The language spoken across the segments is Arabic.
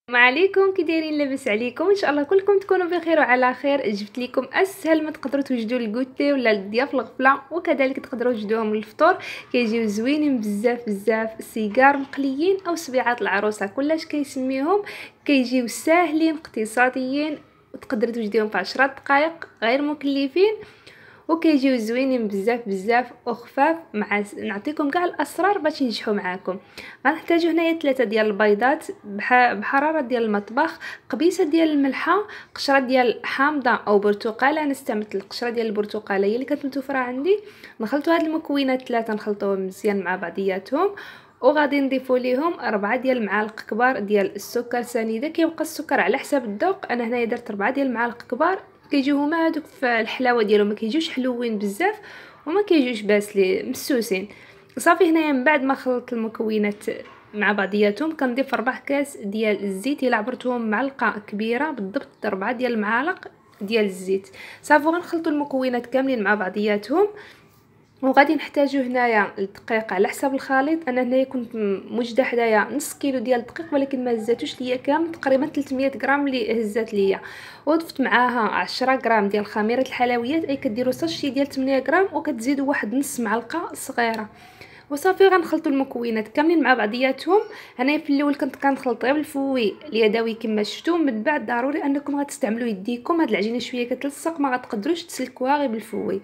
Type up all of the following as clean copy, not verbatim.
السلام عليكم، كي دايرين؟ لاباس عليكم؟ ان شاء الله كلكم تكونوا بخير وعلى خير. جبت لكم اسهل ما تقدروا توجدوا الكوتلي ولا الضياف الغفله، وكذلك تقدروا توجدوهم للفطور. كيجيو زوينين بزاف بزاف. سيجار مقليين او صبيعات العروسه كلش كيسميهم. كيجيو ساهلين اقتصاديين، وتقدروا توجدوهم في 10 دقائق غير مكلفين، وكيجيو زوينين بزاف بزاف وخفاف. نعطيكم كاع الاسرار باش ينجحوا معاكم. غنحتاجو هنايا 3 ديال البيضات بحراره ديال المطبخ، قبيصه ديال الملحه، قشره ديال حامضه او برتقاله. انا استعملت القشره ديال البرتقاله هي اللي كانت متوفره عندي. نخلطوا هاد المكونات 3، نخلطوهم مزيان مع بعضياتهم، وغادي نضيفوا ليهم 4 ديال المعالق كبار ديال السكر سنيده. كيبقى السكر على حسب الذوق، انا هنايا درت 4 ديال المعالق كبار. كيجيو هما هذوك في الحلاوه ديالهم، ما كيجيوش حلوين بزاف وما كيجيوش باسلين مسوسين. صافي هنايا من بعد ما خلطت المكونات مع بعضياتهم كنضيف 4 كاس ديال الزيت. الا عبرتهم معلقه كبيره بالضبط 4 ديال المعالق ديال الزيت. صافي غنخلطوا المكونات كاملين مع بعضياتهم، وغادي نحتاجو هنايا الدقيق على حسب الخليط. انا هنايا كنت موجده حدايا نص كيلو ديال الدقيق، ولكن ما هزاتوش ليا كامل، تقريبا 300 غرام اللي هزات ليا. وضفت معاها 10 غرام ديال خميره الحلويات، اي كديروا ساشي ديال 8 غرام، وكتزيدوا واحد نص معلقه صغيره. وصافي غنخلطوا المكونات كاملين مع بعضياتهم. هنايا في الاول كنت كنخلط غير بالفوي اليدوي كما شفتوا، من بعد ضروري انكم غتستعملوا يديكم. هاد العجينه شويه كتلصق، ما غتقدروش تسلكوها غير بالفوي.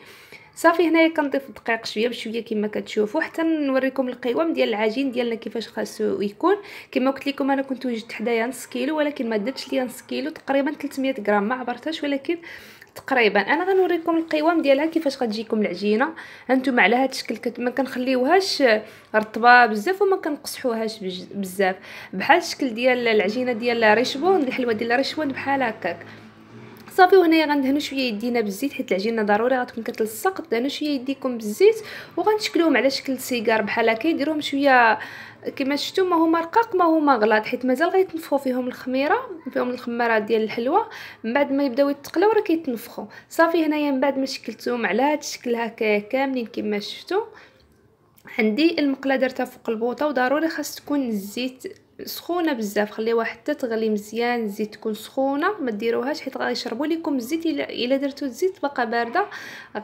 صافي هنايا كنضيف الدقيق شويه بشويه كما كتشوفوا، حتى نوريكم القوام ديال العجين ديالنا كيفاش خاصو يكون. كما قلت لكم انا كنت وجدت حدايا نص كيلو، ولكن ما درتش ليا نص كيلو، تقريبا 300 غرام، ما عبرتهاش ولكن تقريبا. انا غنوريكم القوام ديالها كيفاش غتجيكم العجينه. هانتوما على هاد الشكل ما كنخليوهاش رطبه بزاف وما كنقصحوهاش بزاف، بحال الشكل ديال العجينه ديال ريشبون، الحلوه ديال ريشبون بحال هكاك. صافي وهنايا غندهنوا شويه يدينا بالزيت، حيت العجينه ضروري غتكون كتلصق. دهنوا شويه يديكم بالزيت وغنشكلوهم على شكل سيجار بحال هكا. يديروهم شويه كما شفتوا، ما هما رقاق ما هما غلاط، حيت مازال غيتنفخوا فيهم الخماره ديال الحلوه. من بعد ما يبداو يتقلاو راه كيتنفخوا. صافي هنايا من بعد ما شكلتهم على هذا الشكل هكا كاملين كما شفتوا، عندي المقله درتها فوق البوطه، وضروري خاص تكون الزيت سخونه بزاف. خليوها حتى تغلي مزيان، الزيت تكون سخونه، ما ديروهاش حيت غيشربوا لكم الزيت. الا درتو الزيت بقى بارده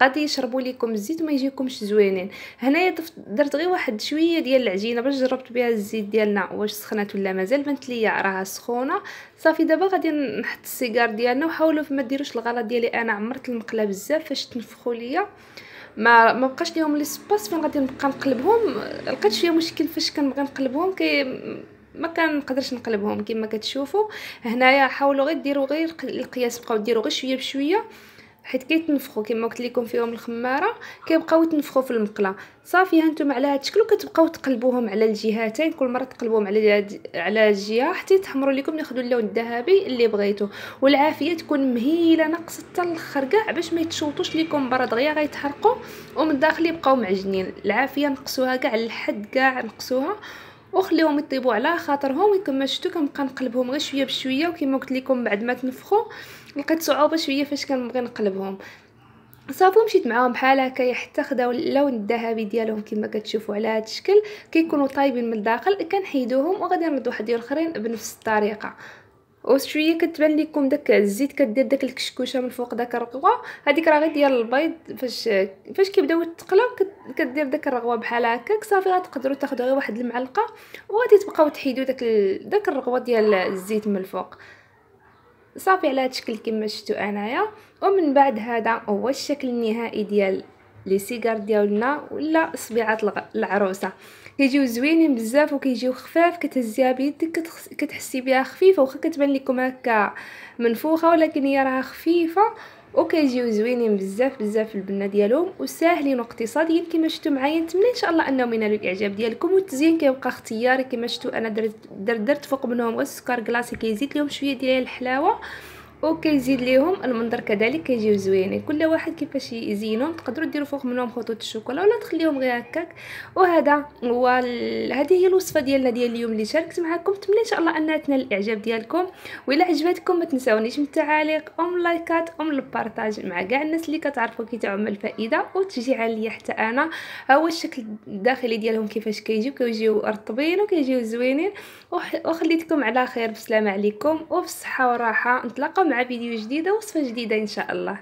غادي يشربوا لكم الزيت وما يجيكمش زوينين. هنايا درت غير واحد شويه ديال العجينه باش جربت بها الزيت ديالنا واش سخنات ولا مازال. بنت ليا راها سخونه. صافي دابا غادي نحط السيجار ديالنا، وحاولوا ما ديروش الغلط ديالي انا عمرت المقله بزاف فاش تنفخوا ليا. ما بقاش ليهم لي سباس فين غادي نبقى نقلبهم. لقيت شويه مشكل فاش كنبغي نقلبهم، ما كنقدرش نقلبهم كما كتشوفوا. هنايا حاولوا غير ديروا غير القياس، بقاو ديروا غير شويه بشويه، حيت كيتنفخوا كما قلت لكم فيهم الخماره، كيبقاو يتنفخوا في المقله. صافي هانتوما على هاد الشكل كتبقاو تقلبوهم على الجهتين، كل مره تقلبوهم على الجهه حتى يتحمروا لكم، ياخذوا اللون الذهبي اللي بغيتو. والعافيه تكون مهيله ناقصه حتى الاخر كاع باش ما يتشوطوش لكم برا دغيا غيتحرقوا، ومن الداخل يبقاو معجنين. العافيه نقصوها كاع للحد كاع نقصوها، وخليهم يطيبوا على خاطرهم. كما شفتوا كنبقى نقلبهم غير شويه بشويه، وكما قلت لكم بعد ما تنفخوا لقيت صعوبه شويه فاش كنبغي نقلبهم. صافي مشيت معاهم بحال هكا حتى خداو اللون الذهبي ديالهم كما كتشوفوا على هذا الشكل. كيكونوا طايبين من الداخل كنحيدوهم، وغادي نردو واحد اخرين بنفس الطريقه. وشويه كتبان لكم داك الزيت كدير داك الكشكوشه من فوق داك الرغوه، هذيك راه غير ديال البيض. فاش كيبداو يتقلاو كدير داك الرغوه بحال هكاك. صافي غتقدروا تاخذوا غير واحد المعلقه، وغادي تبقاو تحيدوا داك الرغوه ديال الزيت من الفوق. صافي على هذا الشكل كما شفتوا انايا. ومن بعد هذا هو الشكل النهائي ديال لي سيجار ديالنا ولا صبيعات العروسه. كيجيو زوينين بزاف وكيجيو خفاف، كتهزيها بيدك كتحسي بها خفيفه، واخا كتبان لكم هكا منفوخه ولكن هي راها خفيفه. وكيجيو زوينين بزاف بزاف البنه ديالهم، وساهلين واقتصاديين كما شفتوا معايا. نتمنى ان شاء الله انهم ينالوا الاعجاب ديالكم. والتزيين كيبقى اختياري كما شفتوا، انا درت فوق منهم غير السكر كلاصي كيزيد لهم شويه ديال الحلاوه، وكيزيد ليهم المنظر كذلك كيجيو زوينين. كل واحد كيفاش يزينهم، تقدروا ديروا فوق منهم خطوط الشوكولا ولا تخليهم غير هكاك. وهذا هو هذه هي الوصفه ديالنا ديال اليوم اللي شاركت معكم. نتمنى ان شاء الله انها تنال الاعجاب ديالكم، والا عجبتكم ما تنساونيش من التعاليق ام اللايكات ام البارطاج مع كاع الناس اللي كتعرفوا كيتعم الفائده وتشجيع عليا حتى انا. ها هو الشكل الداخلي ديالهم كيفاش كيجيو رطبين وكيجيو زوينين. وخليتكم على خير، بسلامه عليكم وفي الصحه والراحه. نتلاقاو مع فيديو جديده ووصفه جديده ان شاء الله.